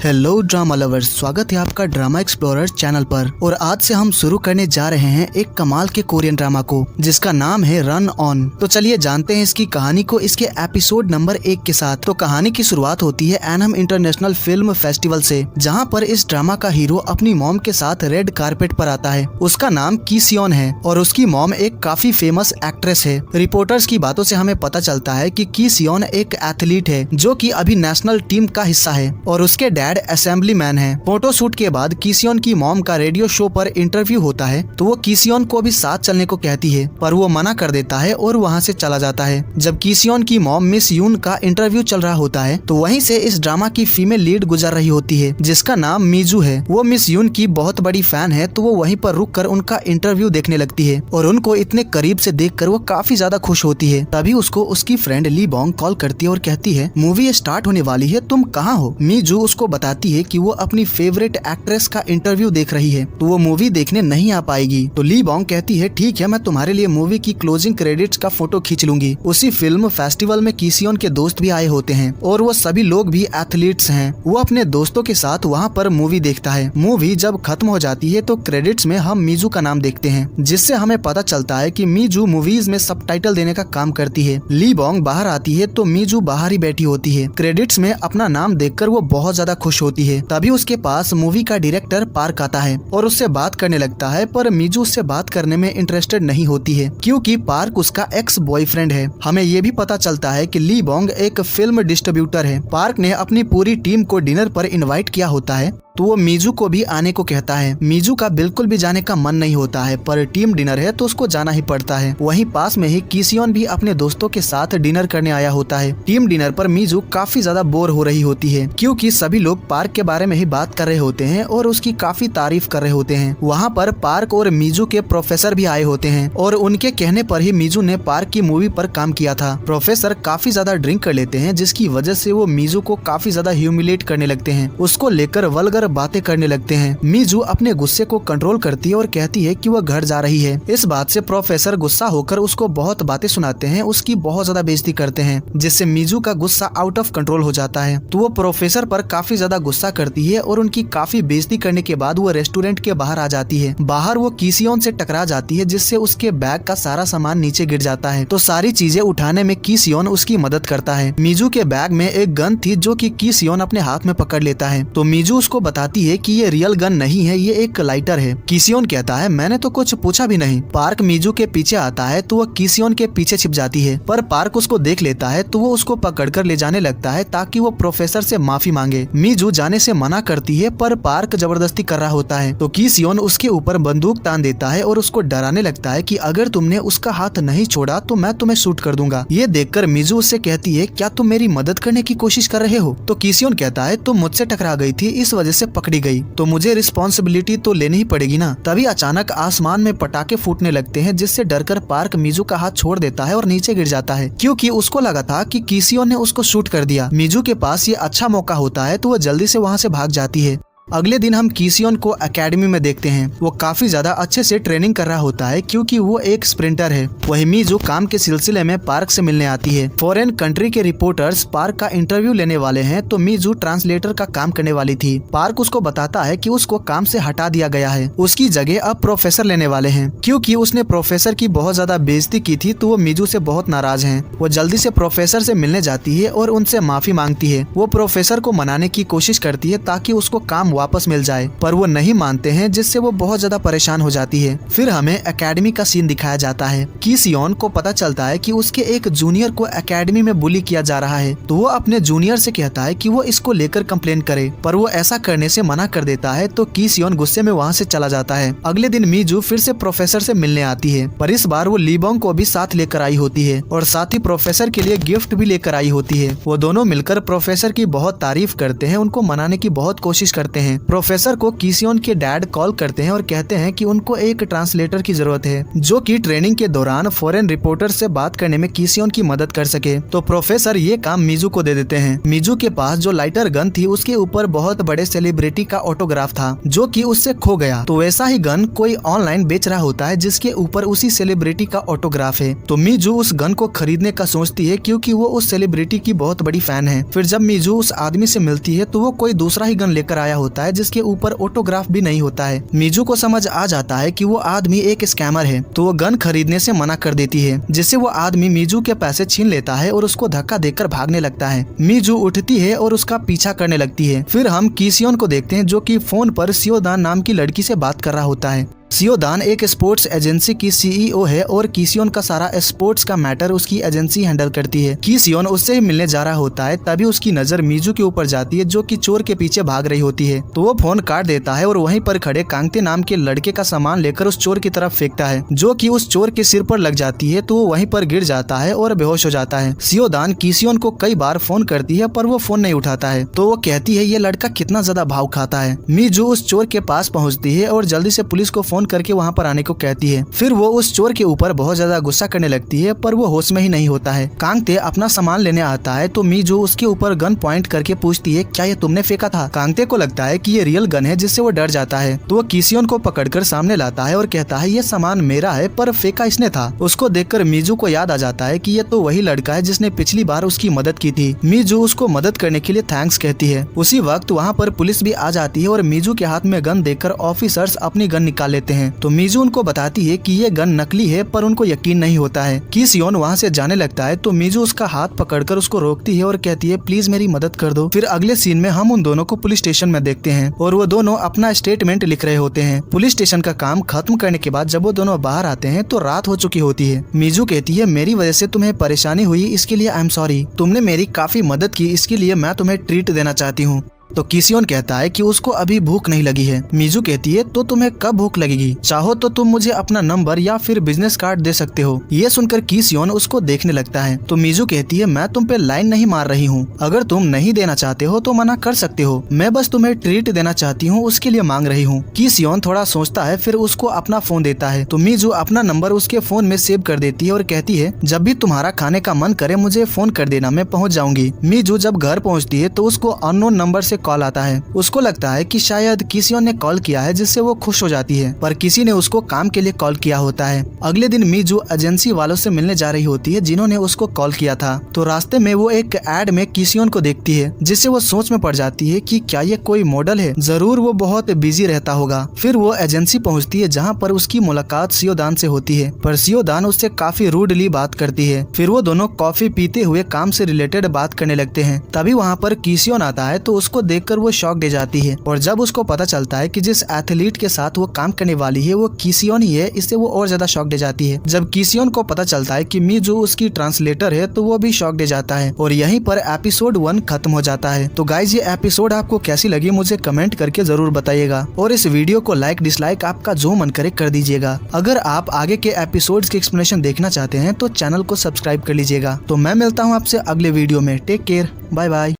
Hello drama lovers, स्वागत है आपका ड्रामा एक्सप्लोरर चैनल पर। और आज से हम शुरू करने जा रहे हैं एक कमाल के कोरियन ड्रामा को जिसका नाम है रन ऑन। तो चलिए जानते हैं इसकी कहानी को इसके एपिसोड नंबर 1 के साथ। तो कहानी की शुरुआत होती है एनहम इंटरनेशनल फिल्म फेस्टिवल से, जहां पर इस ड्रामा का हीरो अपनी मॉम के साथ रेड कारपेट पर आता है। उसका नाम कीसियोन है और उसकी मॉम एक काफी फेमस एक्ट्रेस है। रिपोर्टर्स की बातों से हमें पता चलता है कि कीसियोन एक एथलीट है जो कि अभी नेशनल टीम का हिस्सा है और उसके डैड असेंबली मैन है। फोटो शूट के बाद कीसियोन की मॉम का रेडियो शो पर इंटरव्यू होता है तो वो कीसियोन को भी साथ चलने को कहती है, पर वो मना कर देता है और वहाँ से चला जाता है। जब कीसियोन की मॉम मिस यून का इंटरव्यू चल रहा होता है तो वहीं से इस ड्रामा की फीमेल लीड गुजर रही होती है जिसका नाम मीजू है। वो मिस यून की बहुत बड़ी फैन है तो वो वहीं पर रुक कर उनका इंटरव्यू देखने लगती है और उनको इतने करीब से देखकर वो काफी ज्यादा खुश होती है। तभी उसको उसकी फ्रेंड ली बोंग कॉल करती है और कहती है मूवी स्टार्ट होने वाली है, तुम कहाँ हो। मीजू उसको बताती है कि वो अपनी फेवरेट एक्ट्रेस का इंटरव्यू देख रही है तो वो मूवी देखने नहीं आ पाएगी। तो ली बोंग कहती है ठीक है, मैं तुम्हारे लिए मूवी की क्लोजिंग क्रेडिट्स का फोटो खींच लूंगी। उसी फिल्म फेस्टिवल में कीसियोन के दोस्त भी आए होते हैं और वो सभी लोग भी एथलीट्स हैं। वो अपने दोस्तों के साथ वहाँ पर मूवी देखता है। मूवी जब खत्म हो जाती है तो क्रेडिट्स में हम मीजू का नाम देखते हैं, जिससे हमें पता चलता है कि मीजू मूवीज में सबटाइटल देने का काम करती है। ली बोंग बाहर आती है तो मीजू बाहर ही बैठी होती है। क्रेडिट्स में अपना नाम देखकर वो बहुत ज्यादा खुश होती है। तभी उसके पास मूवी का डायरेक्टर पार्क आता है और उससे बात करने लगता है, पर मीजू उससे बात करने में इंटरेस्टेड नहीं होती है क्योंकि पार्क उसका एक्स बॉयफ्रेंड है। हमें ये भी पता चलता है कि ली बोंग एक फिल्म डिस्ट्रीब्यूटर है। पार्क ने अपनी पूरी टीम को डिनर पर इनवाइट किया होता है तो वो मीजू को भी आने को कहता है। मीजू का बिल्कुल भी जाने का मन नहीं होता है, पर टीम डिनर है तो उसको जाना ही पड़ता है। वहीं पास में ही कीसियोन भी अपने दोस्तों के साथ डिनर करने आया होता है। टीम डिनर पर मीजू काफी ज्यादा बोर हो रही होती है क्योंकि सभी लोग पार्क के बारे में ही बात कर रहे होते हैं और उसकी काफी तारीफ कर रहे होते हैं। वहाँ पर पार्क और मीजू के प्रोफेसर भी आए होते हैं और उनके कहने पर ही मीजू ने पार्क की मूवी पर काम किया था। प्रोफेसर काफी ज्यादा ड्रिंक कर लेते हैं जिसकी वजह से वो मीजू को काफी ज्यादा ह्यूमिलेट करने लगते हैं, उसको लेकर वल्गर बातें करने लगते हैं। मीजू अपने गुस्से को कंट्रोल करती है और कहती है कि वह घर जा रही है। इस बात से प्रोफेसर गुस्सा होकर उसको बहुत बातें सुनाते हैं, उसकी बहुत ज्यादा बेइज्जती करते हैं जिससे मीजू का गुस्सा आउट ऑफ कंट्रोल हो जाता है। तो वो प्रोफेसर पर काफी ज्यादा गुस्सा करती है और उनकी काफी बेइज्जती करने के बाद वो रेस्टोरेंट के बाहर आ जाती है। बाहर वो कीसियोन से टकरा जाती है जिससे उसके बैग का सारा सामान नीचे गिर जाता है। तो सारी चीजें उठाने में कीसियोन उसकी मदद करता है। मीजू के बैग में एक गन थी जो कि कीसियोन अपने हाथ में पकड़ लेता है तो मीजू उसको बताती है कि ये रियल गन नहीं है, ये एक लाइटर है। कीसियोन कहता है मैंने तो कुछ पूछा भी नहीं। पार्क मीजू के पीछे आता है तो वो कीसियोन के पीछे छिप जाती है, पर पार्क उसको देख लेता है तो वो उसको पकड़कर ले जाने लगता है ताकि वो प्रोफेसर से माफी मांगे। मीजू जाने से मना करती है पर पार्क जबरदस्ती कर रहा होता है तो कीसियोन उसके ऊपर बंदूक तान देता है और उसको डराने लगता है कि अगर तुमने उसका हाथ नहीं छोड़ा तो मैं तुम्हें शूट कर दूंगा। ये देखकर मीजू उससे कहती है क्या तुम मेरी मदद करने की कोशिश कर रहे हो। तो कीसियोन कहता है तुम मुझसे टकरा गई थी, इस वजह से पकड़ी गई, तो मुझे रिस्पॉन्सिबिलिटी तो लेनी ही पड़ेगी ना। तभी अचानक आसमान में पटाखे फूटने लगते हैं जिससे डरकर पार्क मीजू का हाथ छोड़ देता है और नीचे गिर जाता है क्योंकि उसको लगा था कि कीसियोन ने उसको शूट कर दिया। मीजू के पास ये अच्छा मौका होता है तो वो जल्दी से वहाँ से भाग जाती है। अगले दिन हम कीसियोन को एकेडमी में देखते हैं। वो काफी ज्यादा अच्छे से ट्रेनिंग कर रहा होता है क्योंकि वो एक स्प्रिंटर है। वही मीजू काम के सिलसिले में पार्क से मिलने आती है। फॉरेन कंट्री के रिपोर्टर्स पार्क का इंटरव्यू लेने वाले हैं तो मीजू ट्रांसलेटर का काम करने वाली थी। पार्क उसको बताता है कि उसको काम से हटा दिया गया है, उसकी जगह अब प्रोफेसर लेने वाले हैं क्योंकि उसने प्रोफेसर की बहुत ज्यादा बेइज्जती की थी तो वो मीजू से बहुत नाराज है। वो जल्दी से प्रोफेसर से मिलने जाती है और उनसे माफी मांगती है। वो प्रोफेसर को मनाने की कोशिश करती है ताकि उसको काम वापस मिल जाए, पर वो नहीं मानते हैं जिससे वो बहुत ज्यादा परेशान हो जाती है। फिर हमें एकेडमी का सीन दिखाया जाता है। कीसियोन को पता चलता है कि उसके एक जूनियर को एकेडमी में बुली किया जा रहा है तो वो अपने जूनियर से कहता है कि वो इसको लेकर कंप्लेन करे, पर वो ऐसा करने से मना कर देता है तो कीसियोन गुस्से में वहाँ से चला जाता है। अगले दिन मीजू फिर से प्रोफेसर से मिलने आती है, पर इस बार वो ली बोंग को भी साथ लेकर आई होती है और साथ ही प्रोफेसर के लिए गिफ्ट भी लेकर आई होती है। वो दोनों मिलकर प्रोफेसर की बहुत तारीफ करते हैं, उनको मनाने की बहुत कोशिश करते हैं। प्रोफेसर को किसियोन के डैड कॉल करते हैं और कहते हैं कि उनको एक ट्रांसलेटर की जरूरत है जो कि ट्रेनिंग के दौरान फॉरेन रिपोर्टर से बात करने में किसियोन की मदद कर सके। तो प्रोफेसर ये काम मीजू को दे देते हैं। मीजू के पास जो लाइटर गन थी उसके ऊपर बहुत बड़े सेलिब्रिटी का ऑटोग्राफ था जो कि उससे खो गया। तो वैसा ही गन कोई ऑनलाइन बेच रहा होता है जिसके ऊपर उसी सेलिब्रिटी का ऑटोग्राफ है। तो मीजू उस गन को खरीदने का सोचती है क्योंकि वो उस सेलिब्रिटी की बहुत बड़ी फैन है। फिर जब मीजू उस आदमी से मिलती है तो वो कोई दूसरा ही गन लेकर आया होता है जिसके ऊपर ऑटोग्राफ भी नहीं होता है। मीजू को समझ आ जाता है कि वो आदमी एक स्कैमर है, तो वो गन खरीदने से मना कर देती है, जिससे वो आदमी मीजू के पैसे छीन लेता है और उसको धक्का देकर भागने लगता है। मीजू उठती है और उसका पीछा करने लगती है। फिर हम किसियोन को देखते हैं जो कि फोन पर सियोदान नाम की लड़की से बात कर रहा होता है। सियोदान एक स्पोर्ट्स एजेंसी की सीईओ है और किसियोन का सारा स्पोर्ट्स का मैटर उसकी एजेंसी हैंडल करती है। किसियोन उससे ही मिलने जा रहा होता है, तभी उसकी नजर मीजू के ऊपर जाती है जो कि चोर के पीछे भाग रही होती है। तो वो फोन काट देता है और वहीं पर खड़े कांगते नाम के लड़के का सामान लेकर उस चोर की तरफ फेंकता है जो कि उस चोर के सिर पर लग जाती है। तो वो वहीं पर गिर जाता है और बेहोश हो जाता है। सियोदान किसियोन को कई बार फोन करती है पर वो फोन नहीं उठाता है। तो वो कहती है ये लड़का कितना ज्यादा भाव खाता है। मीजू उस चोर के पास पहुँचती है और जल्दी से पुलिस को फोन करके वहाँ पर आने को कहती है। फिर वो उस चोर के ऊपर बहुत ज्यादा गुस्सा करने लगती है पर वो होश में ही नहीं होता है। कांगते अपना सामान लेने आता है तो मीजू उसके ऊपर गन पॉइंट करके पूछती है क्या ये तुमने फेंका था। कांगते को लगता है कि ये रियल गन है जिससे वो डर जाता है। तो वो किसियोन को पकड़कर सामने लाता है और कहता है ये सामान मेरा है पर फेंका इसने था। उसको देखकर मीजू को याद आ जाता है कि ये तो वही लड़का है जिसने पिछली बार उसकी मदद की थी। मीजू उसको मदद करने के लिए थैंक्स कहती है। उसी वक्त वहाँ पर पुलिस भी आ जाती है और मीजू के हाथ में गन देखकर ऑफिसर्स अपनी गन निकाल लेते हैं। तो मीजू उनको बताती है कि ये गन नकली है पर उनको यकीन नहीं होता है। किसियोन वहाँ से जाने लगता है तो मीजू उसका हाथ पकड़कर उसको रोकती है और कहती है प्लीज मेरी मदद कर दो। फिर अगले सीन में हम उन दोनों को पुलिस स्टेशन में देखते हैं और वो दोनों अपना स्टेटमेंट लिख रहे होते हैं। पुलिस स्टेशन का काम खत्म करने के बाद जब वो दोनों बाहर आते हैं तो रात हो चुकी होती है। मीजू कहती है मेरी वजह से तुम्हें परेशानी हुई इसके लिए आई एम सॉरी। तुमने मेरी काफी मदद की इसके लिए मैं तुम्हें ट्रीट देना चाहती हूँ। तो किसियोन कहता है कि उसको अभी भूख नहीं लगी है। मीजू कहती है तो तुम्हें कब भूख लगेगी, चाहो तो तुम मुझे अपना नंबर या फिर बिजनेस कार्ड दे सकते हो। ये सुनकर किसियोन उसको देखने लगता है। तो मीजू कहती है मैं तुम पे लाइन नहीं मार रही हूँ, अगर तुम नहीं देना चाहते हो तो मना कर सकते हो, मैं बस तुम्हें ट्रीट देना चाहती हूँ उसके लिए मांग रही हूँ। किसियोन थोड़ा सोचता है फिर उसको अपना फोन देता है। तो मीजू अपना नंबर उसके फोन में सेव कर देती है और कहती है जब भी तुम्हारा खाने का मन करे मुझे फोन कर देना, मैं पहुँच जाऊंगी। मीजू जब घर पहुँचती है तो उसको अननोन नंबर से कॉल आता है। उसको लगता है कि शायद किसियोन ने कॉल किया है जिससे वो खुश हो जाती है, पर किसी ने उसको काम के लिए कॉल किया होता है। अगले दिन मीजू एजेंसी वालों से मिलने जा रही होती है जिन्होंने उसको कॉल किया था। तो रास्ते में वो एक एड में किसियोन को देखती है जिससे वो सोच में पड़ जाती है कि क्या ये कोई मॉडल है, जरूर वो बहुत बिजी रहता होगा। फिर वो एजेंसी पहुंचती है जहां पर उसकी मुलाकात सियोदान से होती है, पर सियोदान उससे काफी रूडली बात करती है। फिर वो दोनों कॉफी पीते हुए काम से रिलेटेड बात करने लगते हैं। तभी वहाँ पर किसियोन आता है तो उसको देखकर वो शॉक दे जाती है और जब उसको पता चलता है कि जिस एथलीट के साथ वो काम करने वाली है वो किसियोन ही है, इससे वो और ज्यादा शॉक दे जाती है। जब किसियोन को पता चलता है कि मीजू उसकी ट्रांसलेटर है तो वो भी शॉक दे जाता है और यहीं पर एपिसोड 1 खत्म हो जाता है। तो गाइज ये एपिसोड आपको कैसी लगी मुझे कमेंट करके जरूर बताइएगा और इस वीडियो को लाइक डिसलाइक आपका जो मन करे कर दीजिएगा। अगर आप आगे के एपिसोड्स की एक्सप्लेनेशन देखना चाहते हैं तो चैनल को सब्सक्राइब कर लीजिएगा। तो मैं मिलता हूँ आपसे अगले वीडियो में। Take care, bye bye.